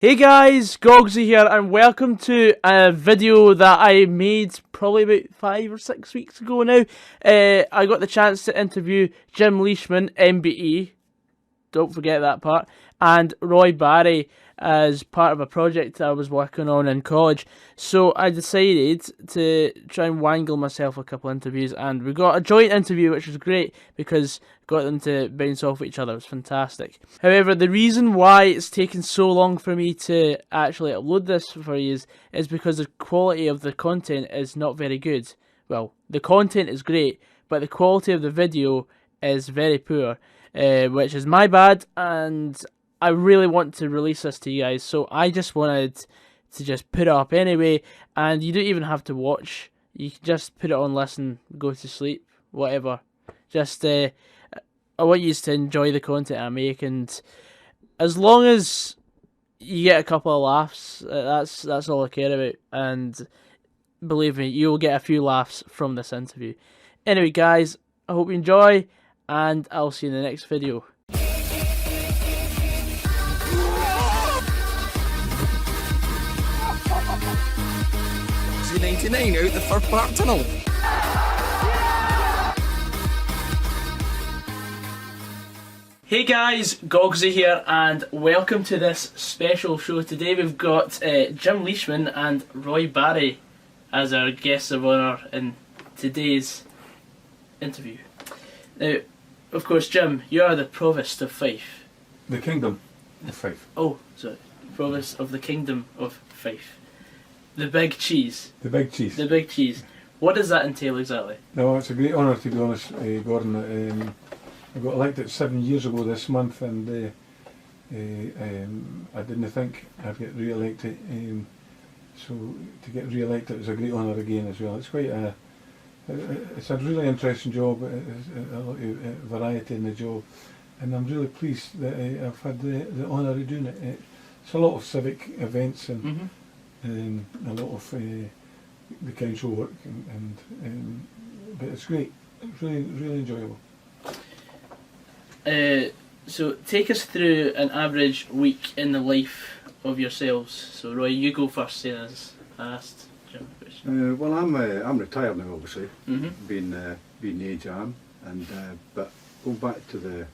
Hey guys, Goggsy here and welcome to a video that I made probably about 5 or 6 weeks ago now. I got the chance to interview Jim Leishman, MBE, don't forget that part, and Roy Barry as part of a project I was working on in college. So I decided to try and wangle myself a couple interviews, and we got a joint interview, which was great because got them to bounce off each other. It was fantastic. However, the reason why it's taken so long for me to actually upload this for you is because the quality of the content is not very good. Well, the content is great, but the quality of the video is very poor. Which is my bad, and I really want to release this to you guys, so I just wanted to just put it up anyway, and you don't even have to watch, you can just put it on, listen, go to sleep, whatever. Just, I want you to enjoy the content I make, and as long as you get a couple of laughs, that's all I care about, and believe me, you'll get a few laughs from this interview. Anyway guys, I hope you enjoy, and I'll see you in the next video. Z99 out the Fir Park Tunnel. Hey guys, Goggsy here, and welcome to this special show. Today we've got Jim Leishman and Roy Barry as our guests of honour in today's interview. Now, of course, Jim, you are the Provost of Fife. The Kingdom of Fife. Oh, sorry. Provost of the Kingdom of Fife. The Big Cheese. The Big Cheese. The Big Cheese. What does that entail exactly? No, it's a great honour, to be honest, Gordon. I got elected 7 years ago this month, and I didn't think I'd get re-elected. So to get re-elected is a great honour again as well. It's quite it's a really interesting job, a lot of variety in the job, and I'm really pleased that I've had the honour of doing it. It's a lot of civic events and a lot of the council work, but it's great. It's really enjoyable. So take us through an average week in the life of yourselves. So Roy, you go first, seeing as I asked Jim a question. Well, I'm retired now, obviously, being the age I am, and but going back to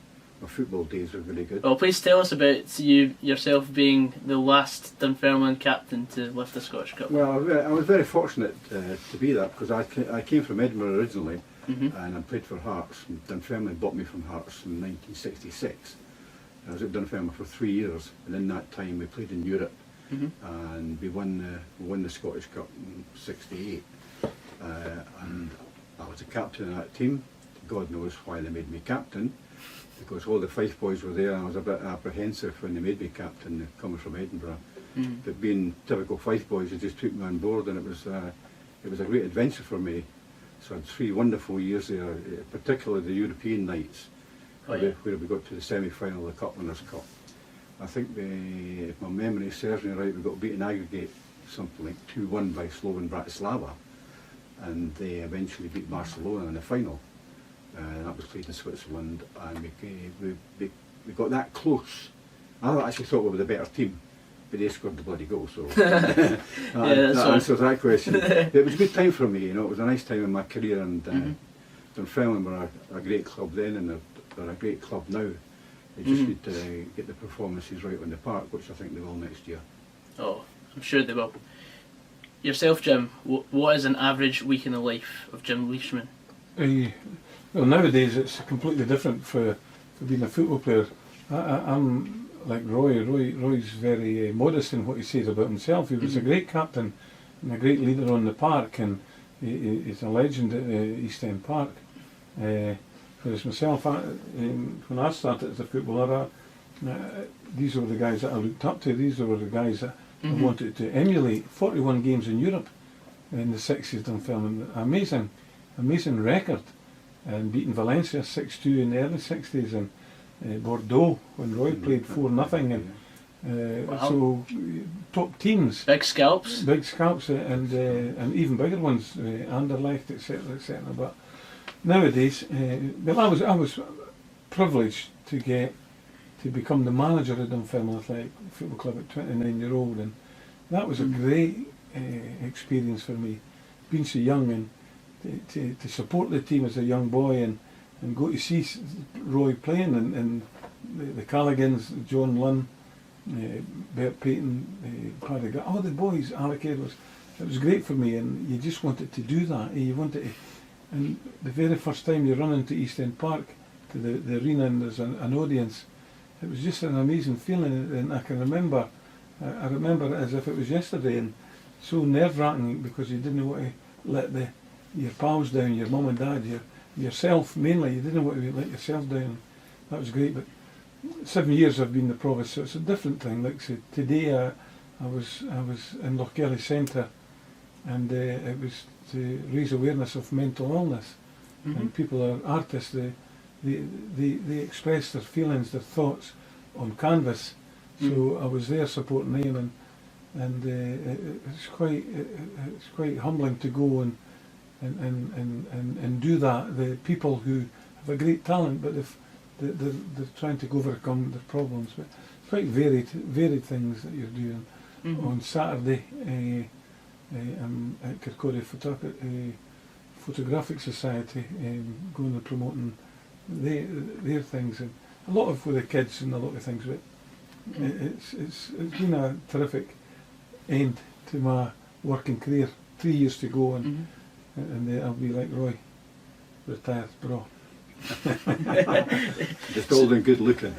my football days were really good. Well, please tell us about yourself being the last Dunfermline captain to lift the Scottish Cup. Well, I was very fortunate to be that, because I came from Edinburgh originally, and I played for Hearts. And Dunfermline bought me from Hearts in 1966. I was at Dunfermline for 3 years, and in that time we played in Europe, and we won the Scottish Cup in '68. And I was a captain of that team. God knows why they made me captain, because all the Fife boys were there, and I was a bit apprehensive when they made me captain, coming from Edinburgh. But being typical Fife boys, they just took me on board, and it was a great adventure for me. So I had 3 wonderful years there, particularly the European nights, where we got to the semi-final of the Cup Winners' Cup. I think, if my memory serves me right, we got beaten aggregate something like 2-1 by Slovan Bratislava, and they eventually beat Barcelona in the final. That was played in Switzerland, and we got that close. I actually thought we were the better team, but they scored the bloody goal, so that answers that question. It was a good time for me, you know. It was a nice time in my career, and Dunfermline were a great club then, and they're a great club now. They just need to get the performances right on the park, which I think they will next year. Oh, I'm sure they will. Yourself, Jim, what is an average week in the life of Jim Leishman? Well, nowadays it's completely different for being a football player. I'm like Roy. Roy's very modest in what he says about himself. He was a great captain and a great leader on the park, and he's a legend at East End Park. Whereas myself, when I started as a footballer, these were the guys that I looked up to. These were the guys that I wanted to emulate. 41 games in Europe in the 60s, Dunfermline. Amazing record. And beating Valencia 6-2 in the early 60s, and Bordeaux when Roy played 4-0, and Wow. So top teams, Big scalps, and even bigger ones, Anderlecht, etc. But nowadays, well, I was privileged to get to become the manager of Dunfermline Athletic Football Club at 29-year-old, and that was a great experience for me, being so young, and to support the team as a young boy, and go to see Roy playing, and the Calligans, John Lunn, Bert Payton, Paddy Grant, all the boys, Alec Edwards. It was great for me, and you just wanted to do that. You wanted to, and the very first time you run into East End Park, to the arena, and there's an audience, it was just an amazing feeling, and I can remember, I remember it as if it was yesterday, and so nerve-wracking, because you didn't want to let your pals down, your mum and dad, yourself mainly, you didn't want to let yourself down. That was great, but 7 years I've been the provost, so it's a different thing. Like say, today I was in Lochgelly Centre, and it was to raise awareness of mental illness, and people are artists, they express their feelings, their thoughts on canvas, so I was there supporting them, and it's quite humbling to go and do that. The people who have a great talent, but they're trying to overcome their problems. But it's quite varied things that you're doing. On Saturday, I'm at Kirkcaldy Photographic Society, going and promoting their things, and a lot of with the kids and a lot of things. But it's been a terrific end to my working career. 3 years to go, and I'll be like Roy, retired bro. Just old and good looking.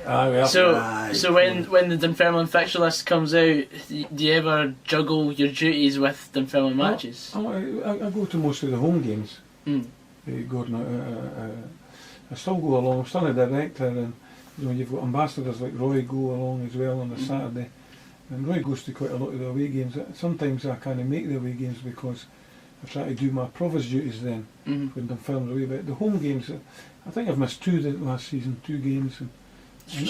So when the Dunfermline fixture list comes out, do you ever juggle your duties with Dunfermline matches? I go to most of the home games. Gordon, I still go along. I'm still a director, and you've got ambassadors like Roy go along as well on a Saturday, and Roy goes to quite a lot of the away games. Sometimes I can't make the away games because I try to do my provost duties then when Dunfermline away. But the home games, I think I've missed 2 last season, 2 games, and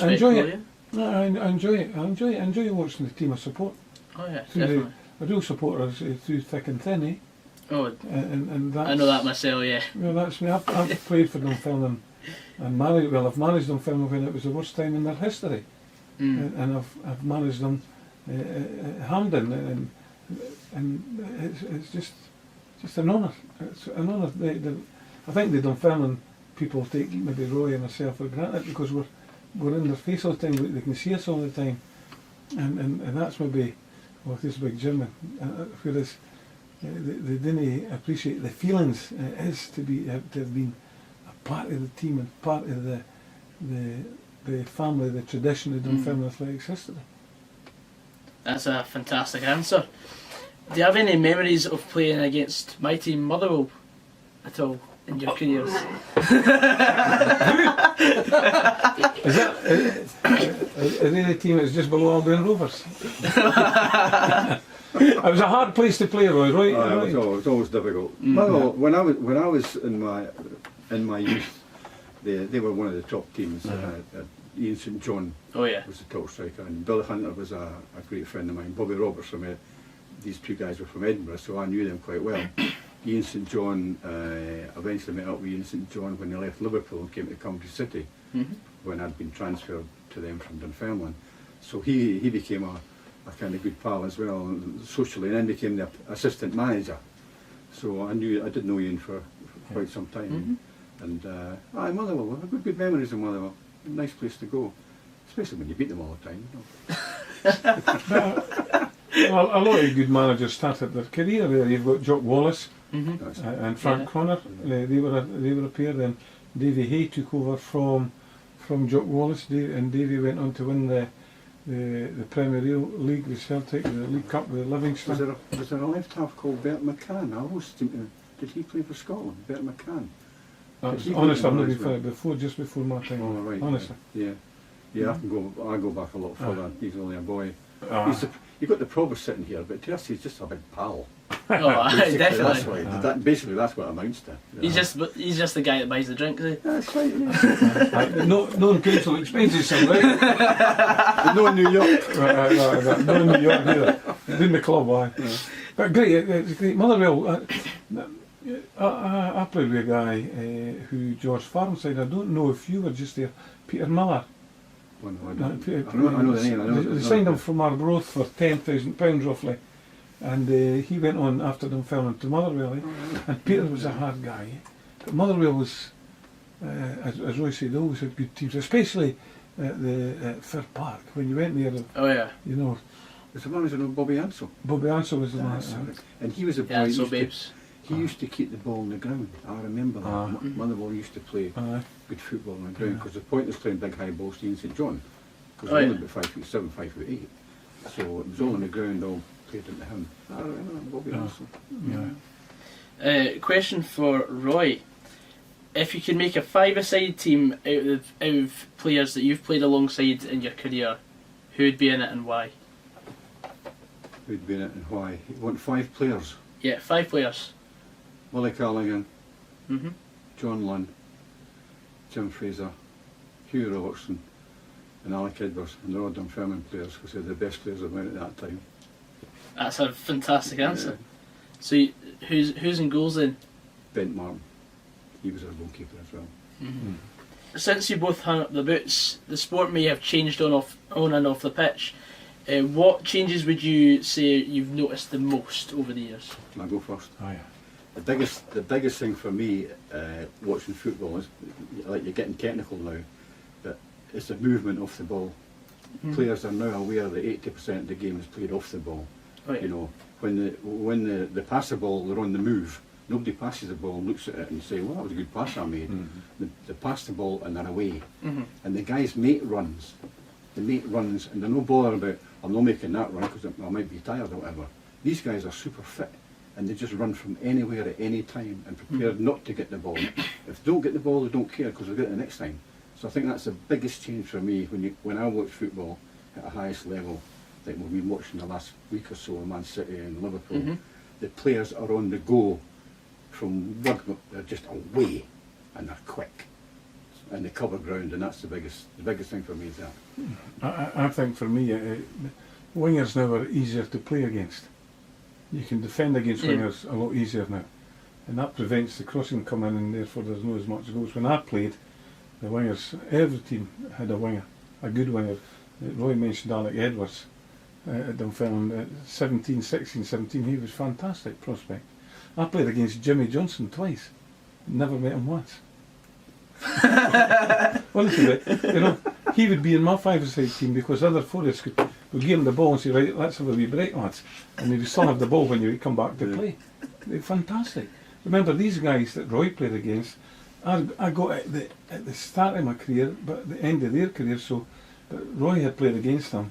I enjoy it. I enjoy it. I enjoy watching the team I support. Oh yeah, definitely. The real supporters through thick and thin, eh? Oh, and that's, I know that myself. Yeah. Well, that's me. I've played for Dunfermline and managed. Well, I've managed Dunfermline when it was the worst time in their history, and I've managed them at Hampden, and it's just an honour. It's an honour. I think the Dunfermline people take maybe Roy and myself for granted because we're in their face all the time. They can see us all the time, and that's maybe this big German. Whereas they didn't appreciate the feelings it is to have been a part of the team and part of the family, the tradition of Dunfermline Athletics history. That's a fantastic answer. Do you have any memories of playing against my team, Motherwell, at all in your careers? Is there a team that's just below Albion Rovers? It was a hard place to play, Roy. Right? It was always difficult. Well, when I was in my youth, they were one of the top teams. Ian St John was the top striker, and Billy Hunter was a great friend of mine. Bobby Roberts from these 2 guys were from Edinburgh, so I knew them quite well. Ian St John, eventually met up with Ian St John when they left Liverpool and came to Coventry City, when I'd been transferred to them from Dunfermline. So he became a kind of good pal as well, socially, and then became the assistant manager. So I did know Ian for quite some time. And Motherwell, I've got good memories of Motherwell. A nice place to go, especially when you beat them all the time. Well, a lot of good managers started their career there. You've got Jock Wallace and Frank Connor. They were a pair. Then Davy Hay took over from Jock Wallace, and Davy went on to win the Premier League with Celtic, the League Cup with Livingston. Was there a left half called Bert McCann? I always think, did he play for Scotland? Bert McCann. Honestly, I've not been just before my time. Oh, right. Honestly. Yeah. I go back a lot further. He's only a boy. You've got the provost sitting here, but to us he's just a big pal. Oh, definitely. That's what it amounts to. He's just the guy that buys the drinks. That's right. Yeah. No council expenses, right? No New York. Right. No New York either. In the club, aye. Yeah. But great, it's great. Motherwell. I played with a guy who George Farm said. I don't know if you were just there, Peter Miller. Oh, no, I No, don't. I know the name. I know They signed him from Arbroath for £10,000 roughly, and he went on after them fell into Motherwell. And Peter was a hard guy, but Motherwell was, as Roy said, they always had good teams, especially at the Fir Park when you went there. Oh yeah. You know, It's the one who's known Bobby Ansell. Bobby Ansell was the man. That's right. And he was a boy. Yeah, who so used to- babes. He used to keep the ball on the ground. I remember that. Motherwell used to play good football on the ground because the point was playing big high balls to Ian St John because Oh, he yeah. was only about 5'7", 5'8". So it was all on the ground, all played into him. I remember that, Bobby Ansell. Yeah. Question for Roy. If you could make a five-a-side team out of players that you've played alongside in your career, who would be in it and why? Who'd be in it and why? You want 5 players. Yeah, 5 players. Willie Callaghan, Mhm. John Lunn, Jim Fraser, Hugh Robertson and Alec Edwards. And they're all Dunfermline players because they're the best players about at that time. That's a fantastic answer. So who's in goals then? Bent Martin. He was our goalkeeper as well. Since you both hung up the boots, the sport may have changed on and off the pitch. What changes would you say you've noticed the most over the years? Can I go first? Oh yeah. The biggest thing for me watching football is, like, you're getting technical now, but it's the movement off the ball. Players are now aware that 80% of the game is played off the ball. Oh, yeah. You know, when they pass the ball, they're on the move. Nobody passes the ball and looks at it and say, well, that was a good pass I made. They pass the ball and they're away. And the guy's mate runs. The mate runs and they're no bother about, I'm not making that run because I might be tired or whatever. These guys are super fit and they just run from anywhere at any time and prepared not to get the ball. If they don't get the ball, they don't care because they'll get it the next time. So I think that's the biggest change for me when I watch football at the highest level, like we've been watching the last week or so in Man City and Liverpool. The players are on the go from work, they're just away and they're quick and they cover ground, and that's the biggest thing for me is that. I think for me, wingers now are easier to play against. You can defend against wingers a lot easier now, and that prevents the crossing coming in, and therefore there's not as much goals. When I played, the wingers, every team had a winger, a good winger. Roy mentioned Alec Edwards at Dunfermline, 17, 16, 17, he was fantastic prospect. I played against Jimmy Johnson twice, never met him once. Honestly, you know, he would be in my five-a-side team because other forwards would give him the ball and say, right, let's have a wee break, lads. And he would still have the ball when you come back to play. They're fantastic. Remember, these guys that Roy played against, I got at the start of my career, but at the end of their career, but Roy had played against them,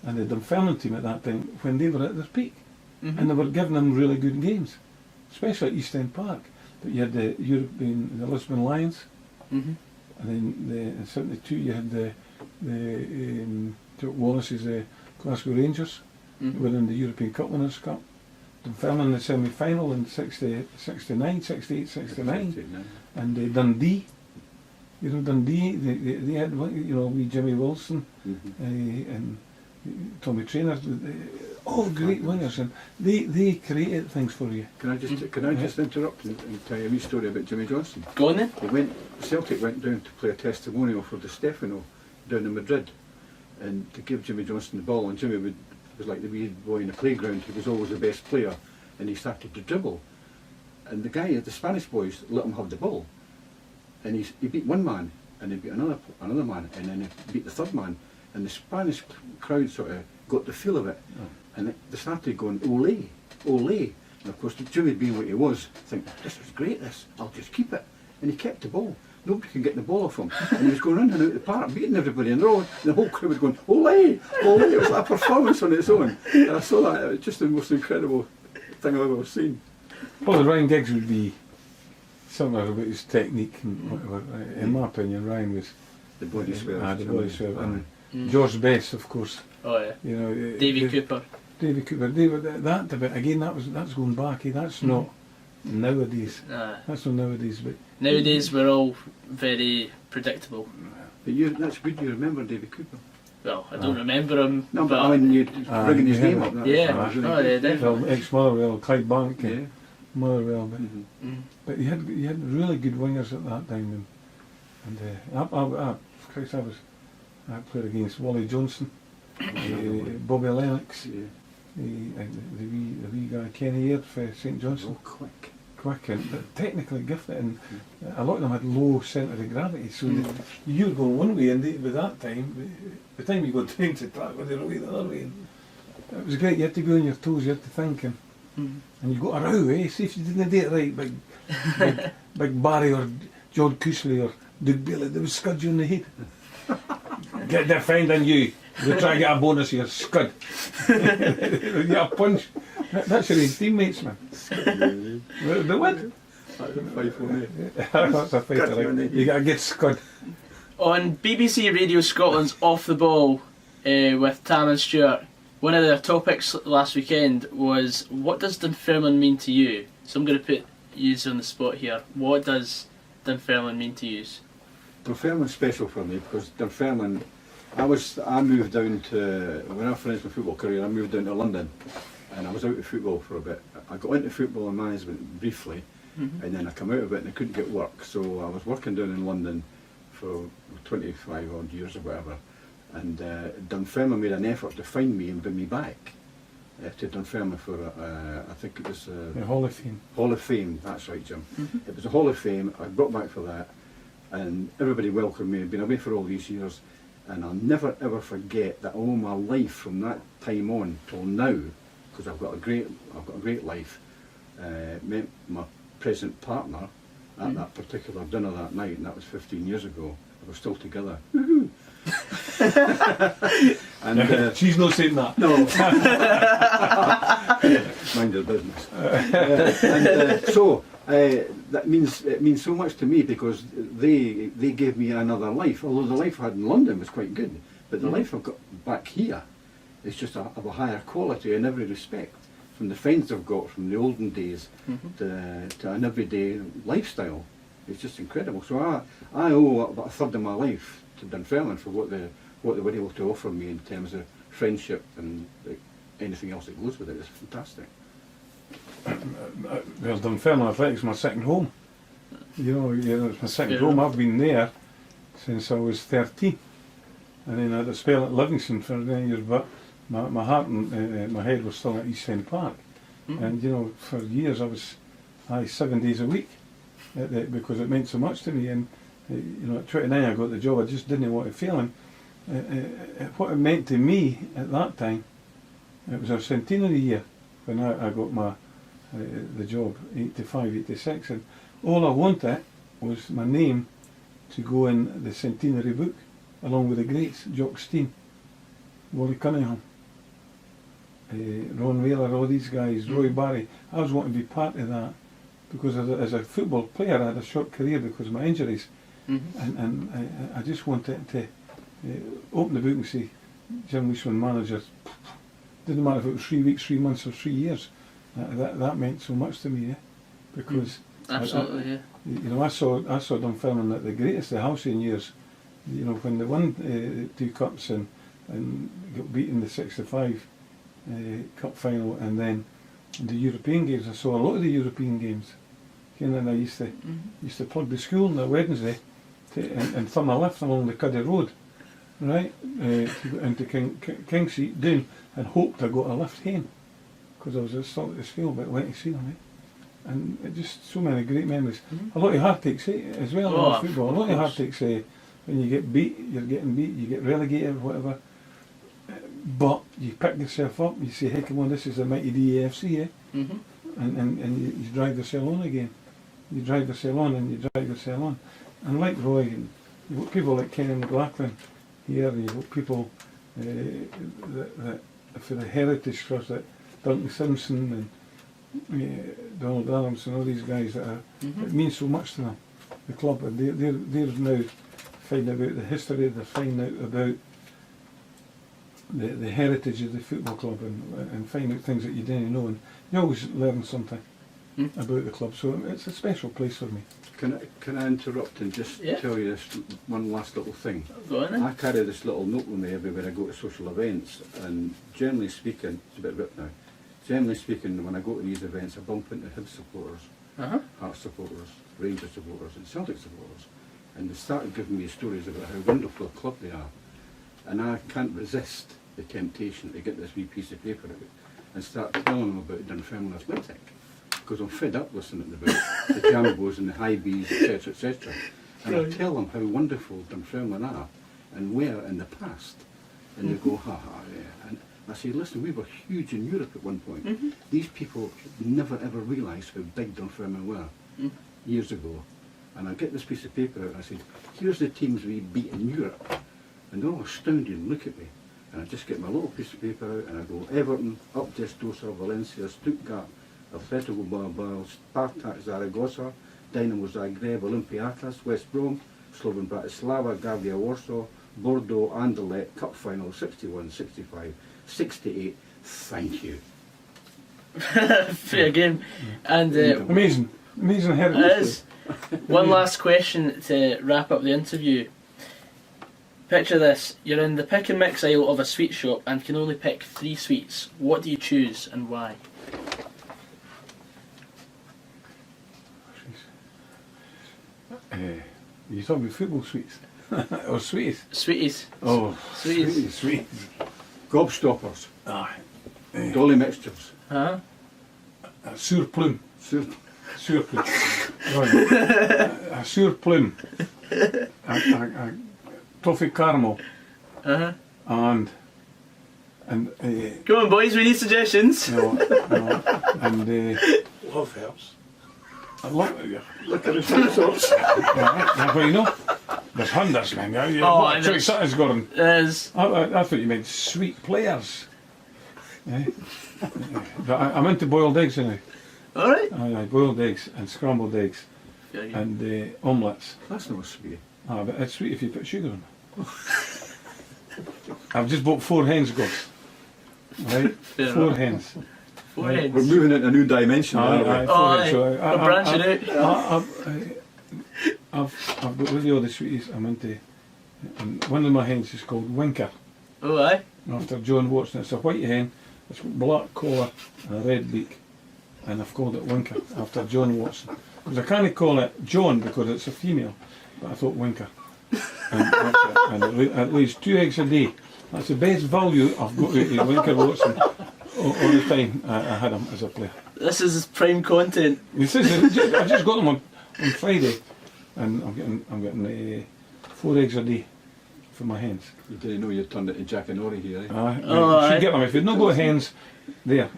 and the Dunfermline team at that time, when they were at their peak. And they were giving them really good games, especially at East End Park. But you had the Lisbon Lions, and then in '72 you had the Wallace's Glasgow Rangers, who were in the European Cup Winners' Cup. Dunfermline in the semi-final in 69, 68, 69, and Dundee. You know, Dundee, they had, you know, wee Jimmy Wilson and Tommy Traynor, all great wingers, and they created things for you. Can I just interrupt and tell you a wee story about Jimmy Johnson? Go on then. Celtic went down to play a testimonial for Di Stefano down in Madrid, and to give Jimmy Johnson the ball, and Jimmy was like the wee boy in the playground. He was always the best player, and he started to dribble, and the Spanish boys let him have the ball, and he beat one man, and he beat another man, and then he beat the third man, and the Spanish crowd sort of got the feel of it, and they started going, ole, ole. And of course, Jimmy, being what he was, think, this is great, I'll just keep it. And he kept the ball. Nobody can get the ball off him. And he was going in and out the park, beating everybody in the row, and the whole crowd was going, ole, ole. It was like a performance on its own. And I saw that, it was just the most incredible thing I've ever seen. Well, Ryan Giggs would be something about his technique, and whatever. In my opinion, Ryan was The body swerve. the body swerve. And George Best, of course. Oh yeah. You know, Davy Cooper. Davy Cooper. That debate again. That's going back. That's not nowadays. That's not nowadays. But Nowadays we're all very predictable. But that's good you remember Davy Cooper. Well, I don't remember him. No, but I mean, you're bringing his name up. Yeah. That was really Oh good. yeah, definitely. well, ex-Motherwell, Clyde Bank, Yeah. Motherwell. But you had really good wingers at that time, and Christ, I I played against Wally Johnson, Bobby Lennox, Yeah. and the wee guy Kenny Aird for St Johnstone. Oh, quick. Quick and technically gifted, and a lot of them had low centre of gravity, so you were going one way, and by that time, by the time you got down to track, they were away the other way. And it was great. You had to be on your toes. You had to think, and you got a row. See if you didn't do it right, big Barry or John Coosley or Doug Bailey, they would scud you in the head. Get defending you. They try to get a bonus here, scud. They get a punch. That's your teammates, man. The what? That's a fighter, right? You got to get scud. On BBC Radio Scotland's Off the Ball with Tam and Stuart, one of their topics last weekend was, what does Dunfermline mean to you? So I'm going to put you on the spot here. What does Dunfermline mean to you? Dunfermline's special for me because Dunfermline, I moved down to, when I finished my football career, I moved down to London and I was out of football for a bit. I got into football and management briefly and then I come out of it and I couldn't get work, so I was working down in London for 25 odd years or whatever, and Dunfermline made an effort to find me and bring me back to Dunfermline for I think it was The Hall of Fame. Hall of Fame, that's right, Jim. It was a Hall of Fame. I got back for that and everybody welcomed me. I've been away for all these years and I'll never ever forget that all my life from that time on till now, because I've got a great life, met my present partner at that particular dinner that night, and that was 15 years ago. We're still together. And she's not saying that. no, mind your business. So it means so much to me because they gave me another life. Although the life I had in London was quite good, but the life I've got back here is just of a higher quality in every respect. From the friends I've got from the olden days to an everyday lifestyle, it's just incredible. So I owe about a third of my life to Dunfermline for what they were able to offer me in terms of friendship and anything else that goes with it. It's fantastic. Well, Dunfermline Athletics is my second home. You know, it's my second home. I've been there since I was 13, and then I had a spell at Livingston for 9 years, but my heart and my head was still at East End Park. And you know, for years I was 7 days a week because it meant so much to me. And you know, at 29 I got the job. I just didn't want to fail. And what it meant to me at that time, it was our centenary year when I got the job, 85, 86, and all I wanted was my name to go in the centenary book along with the greats, Jock Stein, Wally Cunningham, Ron Whaler, all these guys, Roy Barry. I was wanting to be part of that because as a football player I had a short career because of my injuries, and I just wanted to open the book and say, Jim Leishman, manager. Didn't matter if it was 3 weeks, 3 months or 3 years. That meant so much to me, because absolutely, you know, I saw Dunfermline at the greatest, the halcyon years. You know, when they won 2 cups and got beaten the 65 cup final, and then the European games. I saw a lot of the European games. And then I used to plug the school on a Wednesday and thumb a lift along the Cuddy Road, right, to go into King Street down, and hoped I got a lift home because I was at Salters Field, but went to see them. And it just so many great memories. A lot of heartaches as well in football. A lot of heartaches when you get beat, you're getting beat, you get relegated or whatever. But you pick yourself up, you say, hey, come on, this is the mighty DAFC, and you drive yourself on again. You drive yourself on and you drive yourself on. And like Roy, and you've got people like Kenny McLaughlin here, you've got people that for the Heritage Trust, that Duncan Simpson and Donald Adams and all these guys that it means so much to them, the club. And they're now finding about the history, they're finding out about the heritage of the football club and find out things that you didn't know, and you always learn something about the club, so it's a special place for me. Can I interrupt and just tell you this one last little thing? Go on then. I carry this little note with me everywhere I go to social events, and generally speaking, it's a bit ripped now, generally speaking when I go to these events I bump into Hibs supporters, Hearts supporters, Rangers supporters and Celtic supporters, and they started giving me stories about how wonderful a club they are. And I can't resist the temptation to get this wee piece of paper out and start telling them about Dunfermline Athletic. Because I'm fed up listening about the Jambos and the High Bs, etc., etc. And I tell them how wonderful Dunfermline are and were in the past. And they go, ha ha, yeah. And I say, listen, we were huge in Europe at one point. These people never ever realised how big Dunfermline were years ago. And I get this piece of paper out and I said, here's the teams we beat in Europe. And they're all astounded and look at me. And I just get my little piece of paper out and I go, Everton, up Testosa, Valencia, Stuttgart, Atletico Bilbao, Spartak Zaragoza, Dynamo Zagreb, Olympiacos, West Brom, Slovan Bratislava, Gardia Warsaw, Bordeaux, Anderlecht, Cup Final, 61, 65, 68. Thank you. Fair game. And Amazing heritage. it is. One last question to wrap up the interview. Picture this, you're in the pick and mix aisle of a sweet shop and can only pick 3 sweets. What do you choose and why? You talking about football sweets? Or sweeties? Sweeties. Oh, Sweeties. sweeties. Gobstoppers, Aye. dolly mixtures, Huh? Sour plume. soup. Sour plume. Right. A sour plume. A toffee caramel. Uh-huh. And Come on boys, we need suggestions. no, and Love helps. I love Look at the sauce. yeah, well, you know, there's hundreds, man. Yeah, Oh, what and choice that has got him. There's I thought you meant sweet players. But I'm into boiled eggs now. alright. Aye, boiled eggs and scrambled eggs Fair game. and omelettes. That's not sweet. But it's sweet if you put sugar on it. I've just bought 4 hens, Gogs. Right? Fair 4 enough. hens. 4 Right. heads. We're moving into a new dimension, aren't we? Aye, Oh, 4 aye. hens. So We're branching out. I've got really all the sweeties I'm into. And one of my hens is called Winker, Oh aye. after John Watson. It's a white hen, it's got black collar and a red beak. And I've called it Winker, after John Watson. Because I can't call it John because it's a female, but I thought Winker. And, that's it. And it lays 2 eggs a day. That's the best value I've got out of Winker Watson all the time I had him as a player. This is prime content. This is, I just got them on Friday, and I'm getting 4 eggs a day for my hens. You didn't know you turned it to Jack and Ori here, eh? Aye, Oh, you should aye. get them if you've not got hens. There,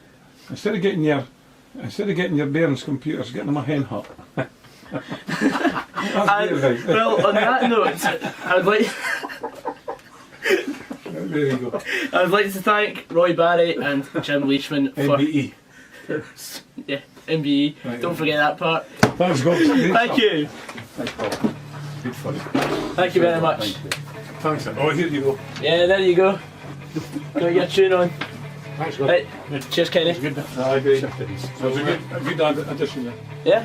instead of getting your Bairns computers, get them a hen hut. That's And, great advice. well, on that note, There you go. I would like to thank Roy Barry and Jim Leishman for MBE. yeah, MBE. Right, Don't yeah. forget that part. Thanks, Gogs. Thank you. Thanks, Paul. Good fun. Thank you very much. Thank you. Thanks. Oh, here you go. Yeah, there you go. Got your tune on. Thanks, God. Right. Cheers, Kenny. Good. Aye, great. That was a good addition there. Yeah.